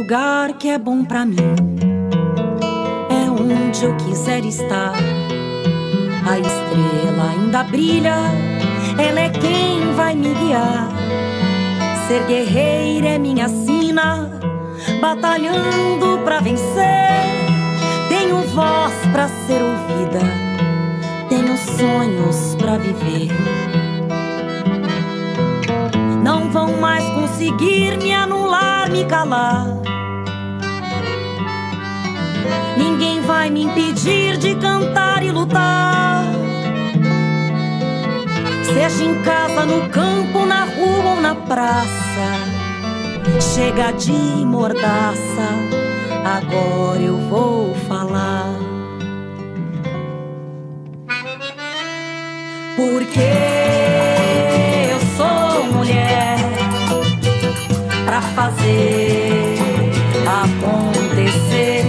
lugar que é bom pra mim, é onde eu quiser estar. A estrela ainda brilha, ela é quem vai me guiar. Ser guerreira é minha sina, batalhando pra vencer. Tenho voz pra ser ouvida, tenho sonhos pra viver. Não vão mais conseguir me anular, me calar. Ninguém vai me impedir de cantar e lutar. Seja em casa, no campo, na rua ou na praça, chega de mordaça, agora eu vou falar. Porque eu sou mulher pra fazer acontecer.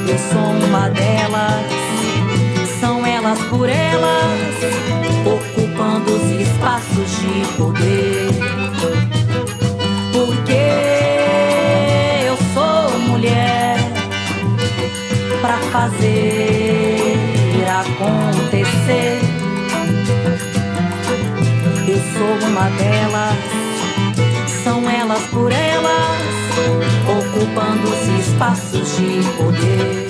Eu sou uma delas, são elas por elas, ocupando os espaços de poder. Porque eu sou mulher pra fazer acontecer. Eu sou uma delas, são elas por elas, ocupando os espaços de poder.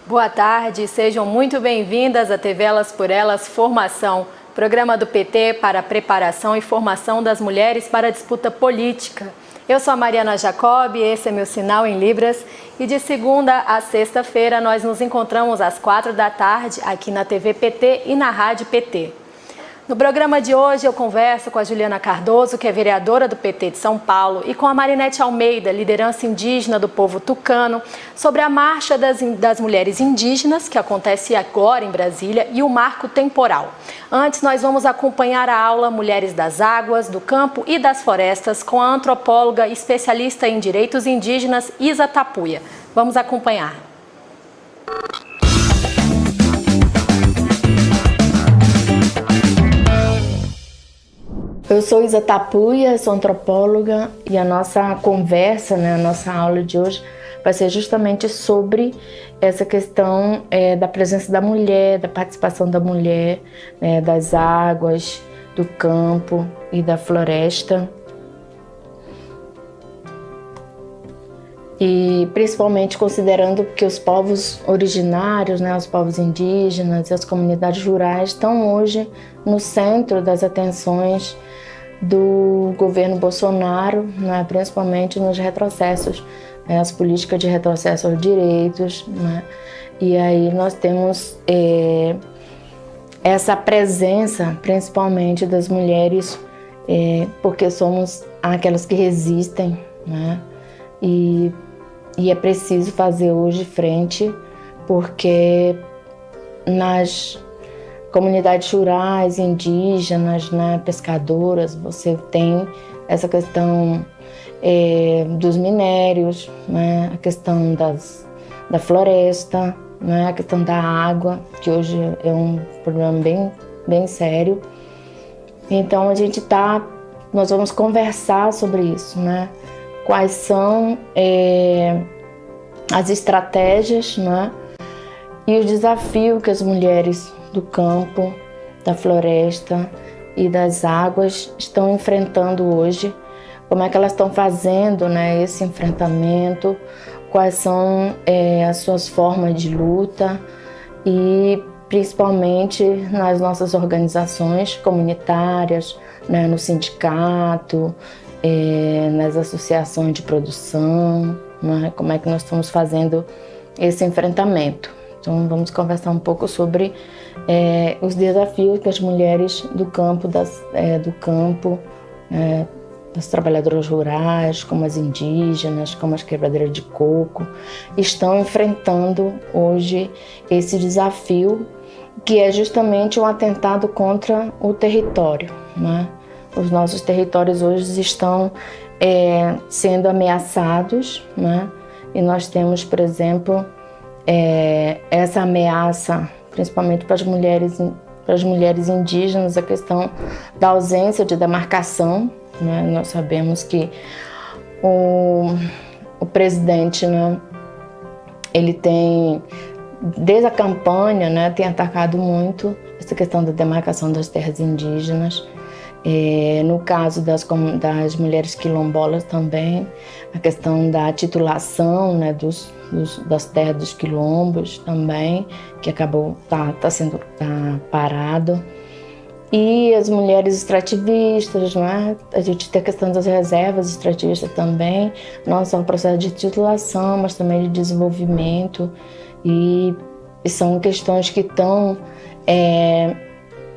Boa tarde, sejam muito bem-vindas à TV Elas por Elas Formação, programa do PT para a preparação e formação das mulheres para a disputa política. Eu sou a Mariana Jacob, esse é meu sinal em Libras, e de segunda a sexta-feira nós nos encontramos às 4 da tarde aqui na TV PT e na Rádio PT. No programa de hoje eu converso com a Juliana Cardoso, que é vereadora do PT de São Paulo, e com a Marinete Almeida, liderança indígena do povo tucano, sobre a Marcha das Mulheres Indígenas, que acontece agora em Brasília, e o marco temporal. Antes, nós vamos acompanhar a aula Mulheres das Águas, do Campo e das Florestas com a antropóloga e especialista em direitos indígenas, Isa Tapuia. Vamos acompanhar. Eu sou Isa Tapuia, sou antropóloga, e a nossa conversa, a nossa aula de hoje vai ser justamente sobre essa questão da presença da mulher, da participação da mulher, das águas, do campo e da floresta. E principalmente considerando que os povos originários, os povos indígenas e as comunidades rurais estão hoje no centro das atenções do governo Bolsonaro, principalmente nos retrocessos, as políticas de retrocesso aos direitos. E aí nós temos essa presença principalmente das mulheres, porque somos aquelas que resistem, e é preciso fazer hoje frente, porque nas comunidades rurais, indígenas, pescadoras, você tem essa questão dos minérios, a questão da floresta, a questão da água, que hoje é um problema bem sério. Então nós vamos conversar sobre isso, quais são as estratégias, e os desafios que as mulheres do campo, da floresta e das águas estão enfrentando hoje, como é que elas estão fazendo esse enfrentamento, quais são as suas formas de luta, e principalmente nas nossas organizações comunitárias, no sindicato, nas associações de produção, como é que nós estamos fazendo esse enfrentamento. Então vamos conversar um pouco sobre os desafios que as mulheres do campo, das trabalhadoras rurais, como as indígenas, como as quebradeiras de coco, estão enfrentando hoje esse desafio, que é justamente um atentado contra o território. Os nossos territórios hoje estão sendo ameaçados, e nós temos, por exemplo, essa ameaça principalmente para as mulheres indígenas, a questão da ausência de demarcação, né? Nós sabemos que o presidente, né, ele tem, desde a campanha, né, tem atacado muito essa questão da demarcação das terras indígenas. No caso das mulheres quilombolas também, a questão da titulação, né, das terras dos quilombos também, que acabou tá parado. E as mulheres extrativistas, né? A gente tem a questão das reservas extrativistas também, não só o processo de titulação, mas também de desenvolvimento. E são questões que estão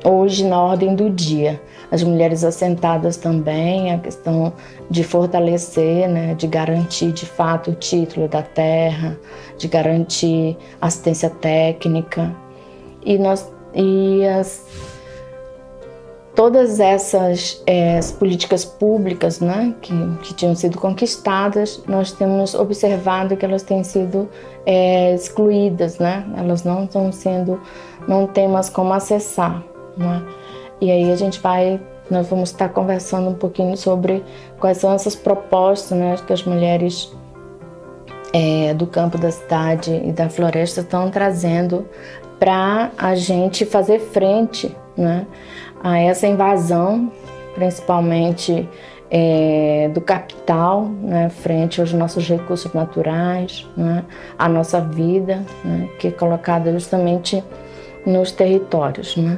hoje na ordem do dia. As mulheres assentadas também, a questão de fortalecer, né, de garantir de fato o título da terra, de garantir assistência técnica. Todas essas políticas públicas, né, que tinham sido conquistadas, nós temos observado que elas têm sido excluídas, né? Elas não tem mais como acessar, né? E aí nós vamos estar conversando um pouquinho sobre quais são essas propostas, né, que as mulheres do campo, da cidade e da floresta estão trazendo para a gente fazer frente, né, a essa invasão, principalmente do capital, né, frente aos nossos recursos naturais, né, a nossa vida, né, que é colocada justamente nos territórios, né?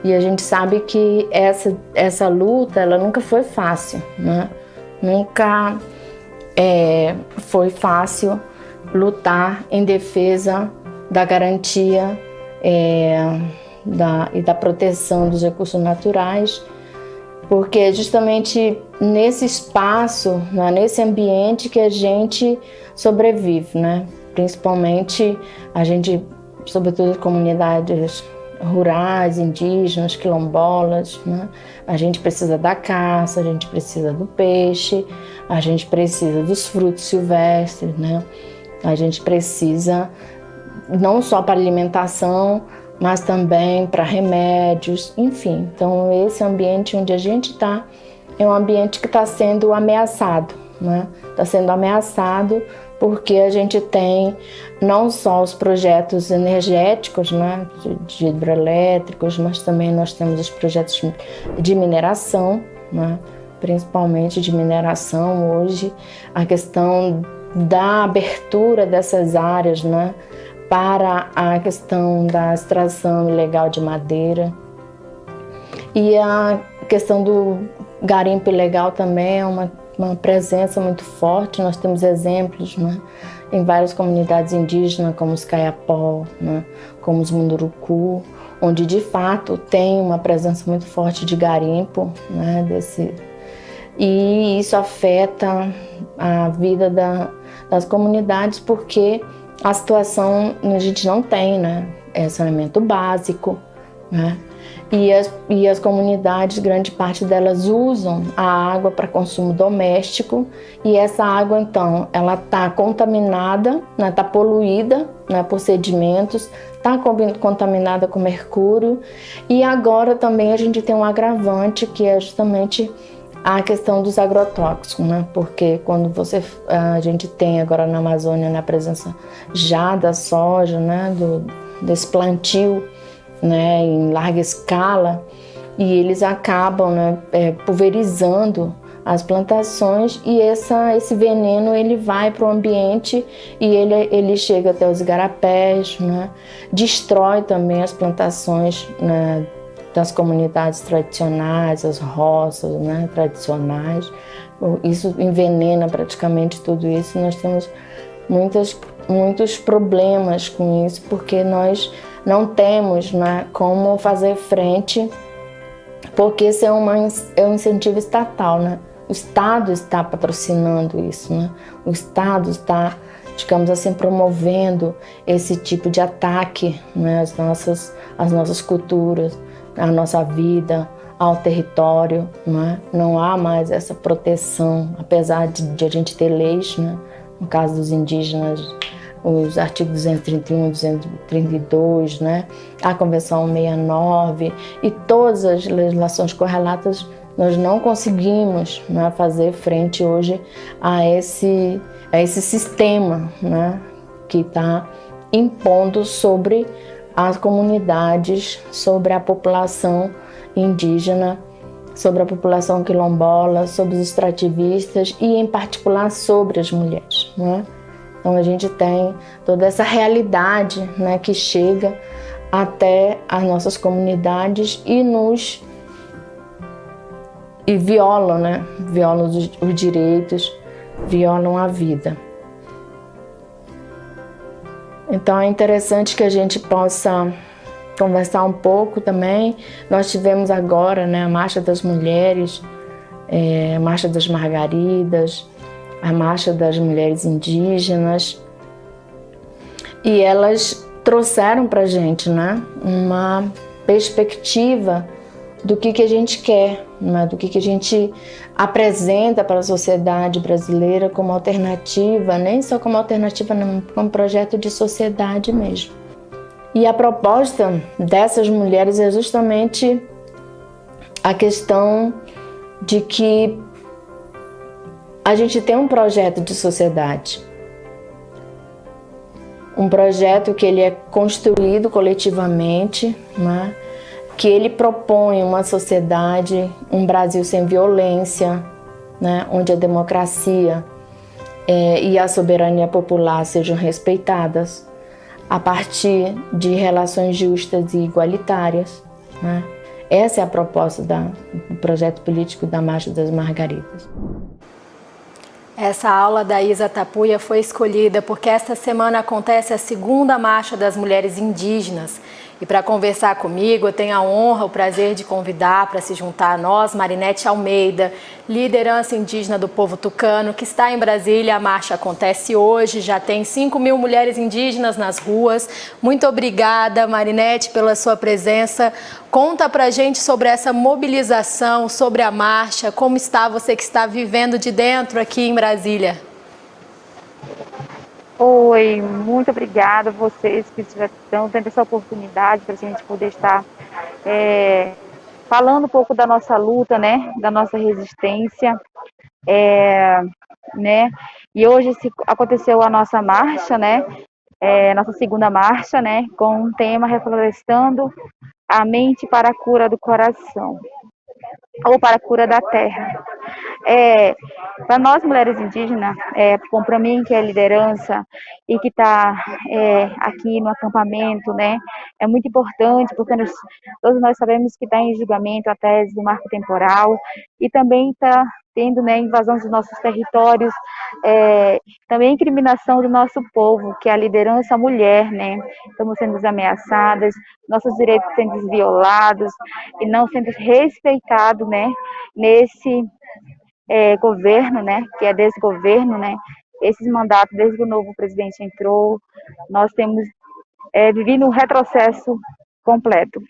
E a gente sabe que essa luta, ela nunca foi fácil, né? Nunca foi fácil lutar em defesa da garantia e da proteção dos recursos naturais, porque é justamente nesse espaço, né, nesse ambiente que a gente sobrevive, né? Principalmente sobretudo as comunidades rurais, indígenas, quilombolas, né? A gente precisa da caça, a gente precisa do peixe, a gente precisa dos frutos silvestres, né? A gente precisa não só para alimentação, mas também para remédios, enfim. Então esse ambiente onde a gente está é um ambiente que está sendo ameaçado, né? Está sendo ameaçado porque a gente tem não só os projetos energéticos, né, de hidrelétricos, mas também nós temos os projetos de mineração, né, principalmente de mineração hoje, a questão da abertura dessas áreas, né, para a questão da extração ilegal de madeira. E a questão do garimpo ilegal também é uma presença muito forte. Nós temos exemplos, né, em várias comunidades indígenas, como os Kayapó, né, como os Munduruku, onde de fato tem uma presença muito forte de garimpo, né, e isso afeta a vida das comunidades, porque a situação a gente não tem, né, saneamento básico, né? E as comunidades, grande parte delas usam a água para consumo doméstico, e essa água então ela está contaminada, né, está poluída, né, por sedimentos, está contaminada com mercúrio. E agora também a gente tem um agravante, que é justamente a questão dos agrotóxicos, né? Porque quando a gente tem agora na Amazônia, na presença já da soja, né, desse plantio, né, em larga escala, e eles acabam, né, pulverizando as plantações, e esse veneno ele vai para o ambiente e ele chega até os igarapés, né, destrói também as plantações, né, das comunidades tradicionais, as roças, né, tradicionais. Isso envenena praticamente tudo isso. Nós temos muitos problemas com isso, porque nós não temos, né, como fazer frente, porque esse é um incentivo estatal, né? O Estado está patrocinando isso, né? O Estado está, digamos assim, promovendo esse tipo de ataque, né, às nossas culturas, à nossa vida, ao território, né? Não há mais essa proteção, apesar de a gente ter leis, né? No caso dos indígenas, os artigos 231, 232, né? A Convenção 69 e todas as legislações correlatas, nós não conseguimos, né, fazer frente hoje a esse sistema, né, que está impondo sobre as comunidades, sobre a população indígena, sobre a população quilombola, sobre os extrativistas e, em particular, sobre as mulheres, né? Então, a gente tem toda essa realidade, né, que chega até as nossas comunidades e violam, né? Violam os direitos, violam a vida. Então, é interessante que a gente possa conversar um pouco também. Nós tivemos agora, né, a Marcha das Mulheres, a Marcha das Margaridas, a Marcha das Mulheres Indígenas, e elas trouxeram para a gente, né, uma perspectiva do que a gente quer, né, do que a gente apresenta para a sociedade brasileira como alternativa, nem só como alternativa, como projeto de sociedade mesmo. E a proposta dessas mulheres é justamente a questão de que a gente tem um projeto de sociedade. Um projeto que ele é construído coletivamente, né? Que ele propõe uma sociedade, um Brasil sem violência, né? Onde a democracia e a soberania popular sejam respeitadas a partir de relações justas e igualitárias, né? Essa é a proposta do projeto político da Marcha das Margaridas. Essa aula da Isa Tapuia foi escolhida porque esta semana acontece a segunda Marcha das Mulheres Indígenas. E para conversar comigo, eu tenho a honra, o prazer de convidar para se juntar a nós, Marinete Almeida, liderança indígena do povo tucano, que está em Brasília. A marcha acontece hoje, já tem 5.000 mulheres indígenas nas ruas. Muito obrigada, Marinete, pela sua presença. Conta para a gente sobre essa mobilização, sobre a marcha, como está você que está vivendo de dentro aqui em Brasília. Oi, muito obrigada a vocês que já estão tendo essa oportunidade para a gente poder estar falando um pouco da nossa luta, né, da nossa resistência, né, e hoje aconteceu a nossa marcha, né, nossa segunda marcha, né, com um tema reflorestando a mente para a cura do coração, ou para a cura da terra. Para nós mulheres indígenas, para mim que é liderança e que está aqui no acampamento, né, é muito importante porque todos nós sabemos que está em julgamento a tese do marco temporal e também está tendo, né, invasão dos nossos territórios, também incriminação do nosso povo, que é a liderança mulher, né, estamos sendo ameaçadas, nossos direitos sendo violados e não sendo respeitados, né, nesse governo, né, que é desgoverno, né, esses mandatos desde que o novo presidente entrou, nós temos vivido um retrocesso completo.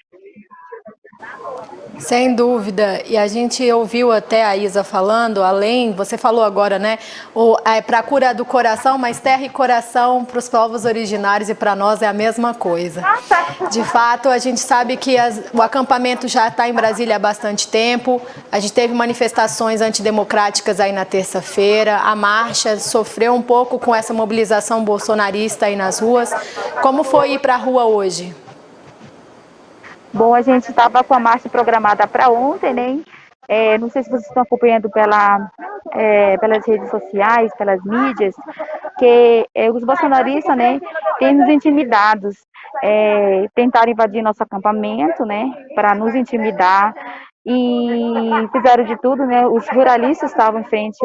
Sem dúvida, e a gente ouviu até a Isa falando, além, você falou agora, né, para a cura do coração, mas terra e coração para os povos originários e para nós é a mesma coisa. De fato, a gente sabe que o acampamento já está em Brasília há bastante tempo, a gente teve manifestações antidemocráticas aí na terça-feira, a marcha sofreu um pouco com essa mobilização bolsonarista aí nas ruas. Como foi ir para a rua hoje? Bom, a gente estava com a marcha programada para ontem, né? Não sei se vocês estão acompanhando pelas redes sociais, pelas mídias, que os bolsonaristas, né, têm nos intimidados, tentaram invadir nosso acampamento, né, para nos intimidar e fizeram de tudo, né? Os ruralistas estavam em frente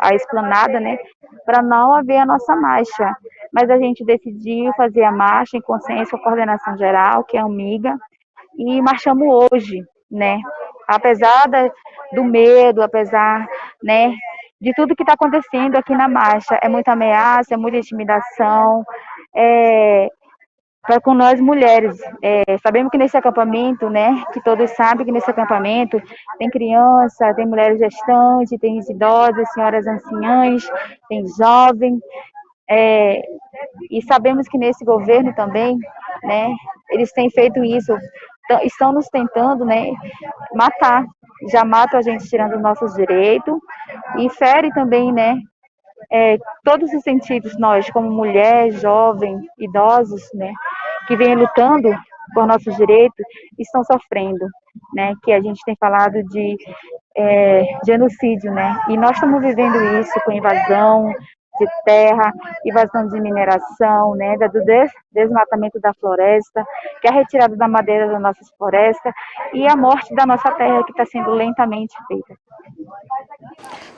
à esplanada, né, para não haver a nossa marcha. Mas a gente decidiu fazer a marcha em consenso com a coordenação geral, que é a Amiga, e marchamos hoje, né? Apesar do medo, apesar, né, de tudo que está acontecendo aqui na marcha, é muita ameaça, é muita intimidação, com nós mulheres. Sabemos que nesse acampamento, né, que todos sabem que nesse acampamento tem criança, tem mulheres gestantes, tem idosas, senhoras anciãs, tem jovens, E sabemos que nesse governo também, né, eles têm feito isso, estão nos tentando, né, matar, já matam a gente tirando os nossos direitos, e fere também, né, todos os sentidos, nós, como mulher, jovem, idosos, né, que vêm lutando por nossos direitos, estão sofrendo, né, que a gente tem falado de genocídio, né, e nós estamos vivendo isso com invasão de terra, invasão de mineração, né, do desmatamento da floresta, que é a retirada da madeira das nossas florestas e a morte da nossa terra que está sendo lentamente feita.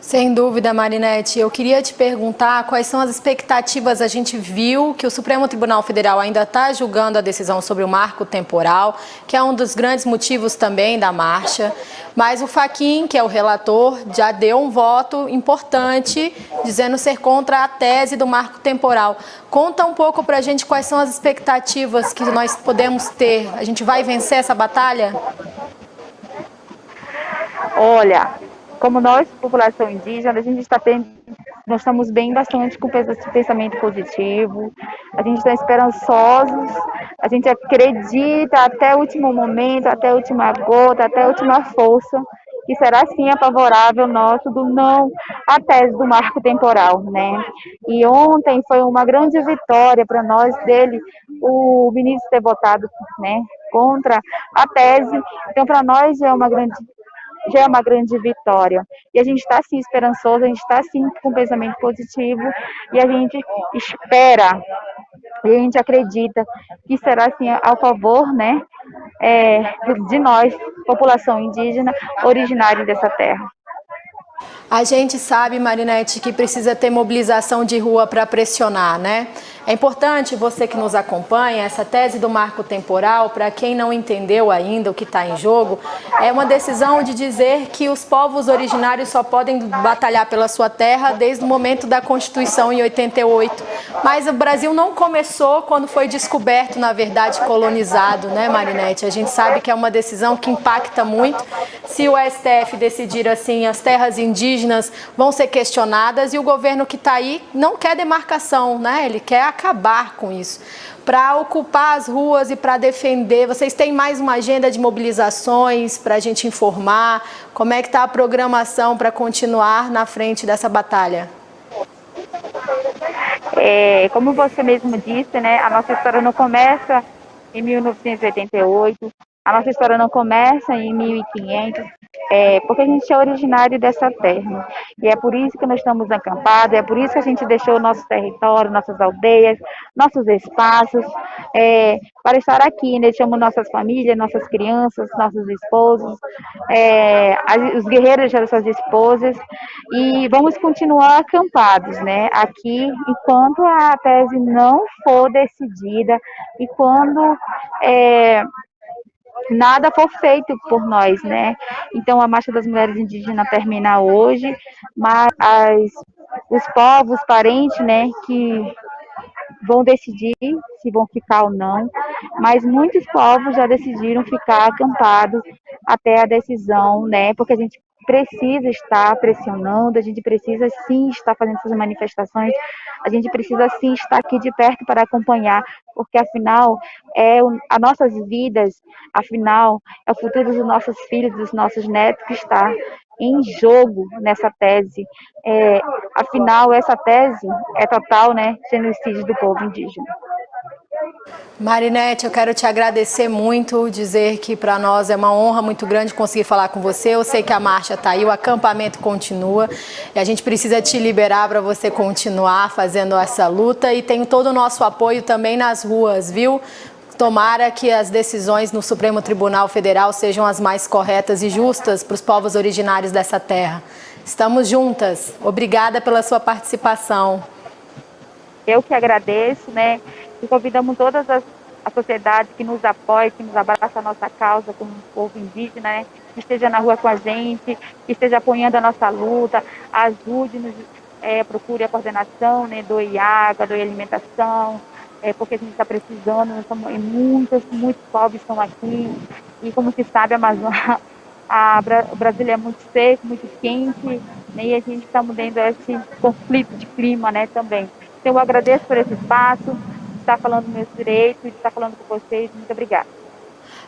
Sem dúvida, Marinete. Eu queria te perguntar quais são as expectativas. A gente viu que o Supremo Tribunal Federal ainda está julgando a decisão sobre o marco temporal, que é um dos grandes motivos também da marcha. Mas o Fachin, que é o relator, já deu um voto importante, dizendo ser contra a tese do marco temporal. Conta um pouco para a gente quais são as expectativas que nós podemos ter. A gente vai vencer essa batalha? Olha, como nós, população indígena, nós estamos bem bastante com pensamento positivo, a gente está esperançosos, a gente acredita até o último momento, até a última gota, até a última força, que será sim a favorável nosso do não à tese do marco temporal, né? E ontem foi uma grande vitória para nós dele, o ministro ter votado, né, contra a tese, então para nós já é uma grande vitória. E a gente está, sim, esperançoso, a gente está, sim, com pensamento positivo, e a gente espera, e a gente acredita que será, assim, a favor, né, de nós, população indígena, originária dessa terra. A gente sabe, Marinete, que precisa ter mobilização de rua para pressionar, né? É importante, você que nos acompanha, essa tese do marco temporal, para quem não entendeu ainda o que está em jogo, é uma decisão de dizer que os povos originários só podem batalhar pela sua terra desde o momento da Constituição em 88. Mas o Brasil não começou quando foi descoberto, na verdade, colonizado, né, Marinete? A gente sabe que é uma decisão que impacta muito. Se o STF decidir assim, as terras indígenas vão ser questionadas e o governo que está aí não quer demarcação, né? Ele quer acabar com isso, para ocupar as ruas e para defender. Vocês têm mais uma agenda de mobilizações para a gente informar? Como é que está a programação para continuar na frente dessa batalha? Como você mesmo disse, né, a nossa história não começa em 1988, a nossa história não começa em 1500, porque a gente é originário dessa terra. E é por isso que nós estamos acampados, é por isso que a gente deixou nosso território, nossas aldeias, nossos espaços, para estar aqui. Deixamos nossas famílias, nossas crianças, nossos esposos, os guerreiros de suas esposas, e vamos continuar acampados, né, aqui, enquanto a tese não for decidida e quando nada for feito por nós, né? Então a Marcha das Mulheres Indígenas termina hoje, mas os povos parentes, né, que vão decidir se vão ficar ou não, mas muitos povos já decidiram ficar acampados até a decisão, né? Porque a gente precisa estar pressionando, a gente precisa sim estar fazendo essas manifestações, a gente precisa sim estar aqui de perto para acompanhar, porque afinal as nossas vidas, afinal é o futuro dos nossos filhos, dos nossos netos que está em jogo nessa tese. Afinal, essa tese é total, né, genocídio do povo indígena. Marinete, eu quero te agradecer muito, dizer que para nós é uma honra muito grande conseguir falar com você. Eu sei que a marcha está aí, o acampamento continua e a gente precisa te liberar para você continuar fazendo essa luta, e tem todo o nosso apoio também nas ruas, viu? Tomara que as decisões no Supremo Tribunal Federal sejam as mais corretas e justas para os povos originários dessa terra. Estamos juntas. Obrigada pela sua participação. Eu que agradeço, né? E convidamos todas as sociedades que nos apoiem, que nos abraçam a nossa causa como povo indígena, né? Que esteja na rua com a gente, que esteja apoiando a nossa luta, ajude-nos, procure a coordenação, né? Doe água, doe alimentação, porque a gente está precisando, nós somos, muitos povos estão aqui, e como se sabe, o Brasil é muito seco, muito quente, né, e a gente está mudando esse conflito de clima, né, também. Então, eu agradeço por esse espaço, de estar falando dos meus direitos, de estar falando com vocês. Muito obrigada.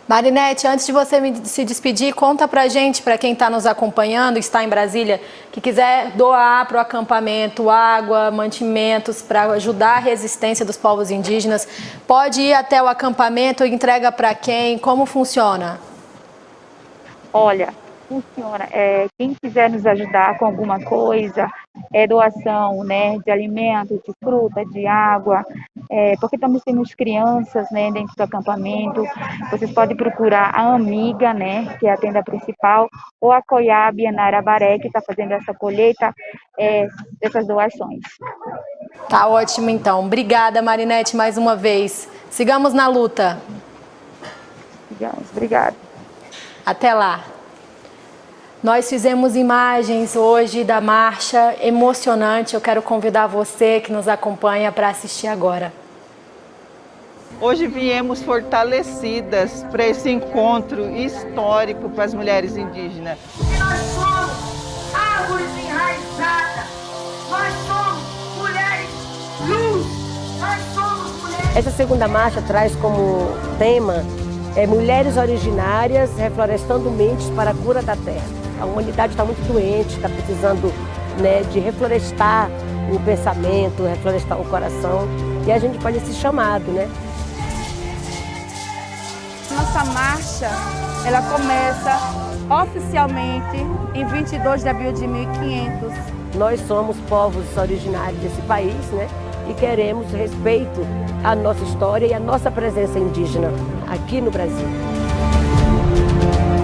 Marinete, antes de você se despedir, conta pra gente, para quem está nos acompanhando, está em Brasília, que quiser doar para o acampamento água, mantimentos, para ajudar a resistência dos povos indígenas, pode ir até o acampamento, entrega para quem, como funciona? Olha, funciona. Quem quiser nos ajudar com alguma coisa, doação, né, de alimentos, de fruta, de água, porque também temos crianças, né, dentro do acampamento. Vocês podem procurar a Amiga, né, que é a tenda principal, ou a Coiab Narabaré, que está fazendo essa colheita dessas doações. Tá ótimo, então. Obrigada, Marinete, mais uma vez. Sigamos na luta. Sigamos. Obrigada. Até lá. Nós fizemos imagens hoje da marcha emocionante. Eu quero convidar você que nos acompanha para assistir agora. Hoje viemos fortalecidas para esse encontro histórico para as mulheres indígenas. E nós somos árvores enraizadas, nós somos mulheres luz, nós somos mulheres. Essa segunda marcha traz como tema mulheres originárias reflorestando mentes para a cura da terra. A humanidade está muito doente, está precisando, né, de reflorestar o pensamento, reflorestar o coração, e a gente faz esse chamado, né? Nossa marcha, ela começa oficialmente em 22 de abril de 1500. Nós somos povos originários desse país, né? E queremos respeito à nossa história e à nossa presença indígena aqui no Brasil.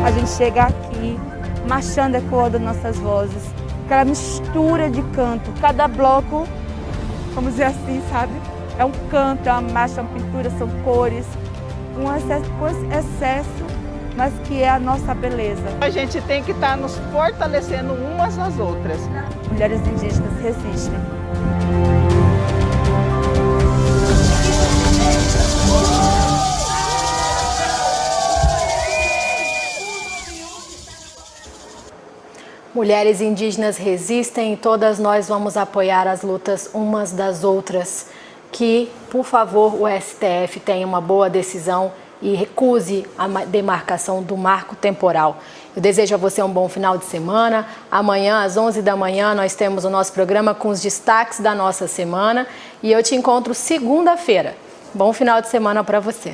A gente chega aqui, marchando, ecoando nossas vozes, aquela mistura de canto. Cada bloco, vamos dizer assim, sabe? É um canto, é uma marcha, é uma pintura, são cores, um excesso, mas que é a nossa beleza. A gente tem que estar nos fortalecendo umas nas outras. Mulheres indígenas resistem. Mulheres indígenas resistem e todas nós vamos apoiar as lutas umas das outras. Que, por favor, o STF tenha uma boa decisão e recuse a demarcação do marco temporal. Eu desejo a você um bom final de semana. Amanhã, às 11 da manhã, nós temos o nosso programa com os destaques da nossa semana. E eu te encontro segunda-feira. Bom final de semana para você.